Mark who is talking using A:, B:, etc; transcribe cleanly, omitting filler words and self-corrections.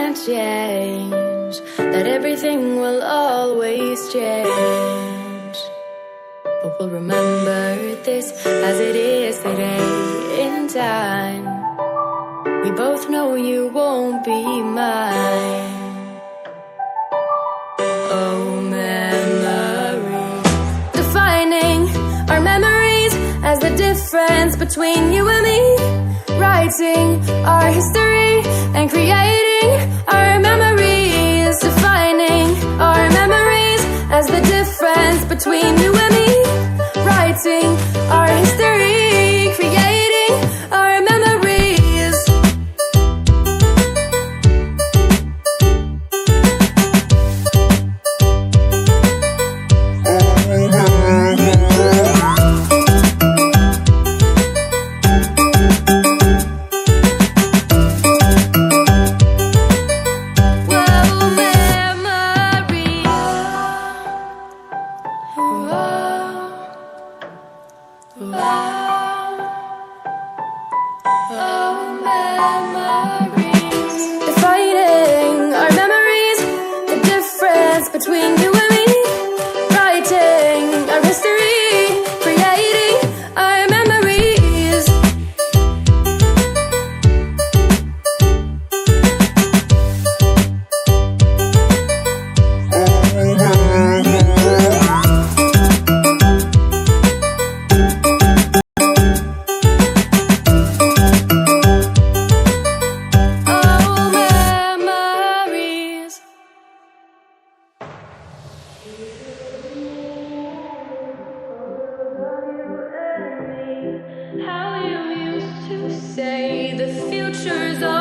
A: can't change, that everything will always change. But we'll remember this as it is today in time. We both know you won't be mine. Oh, memories, defining our memories as the difference between you and me. Writing our history and creating our memories. Defining our memories as the difference between you and me. Writing our history, creating our memories. Between you and me, writing our history, creating our memories. How you used to say the future's all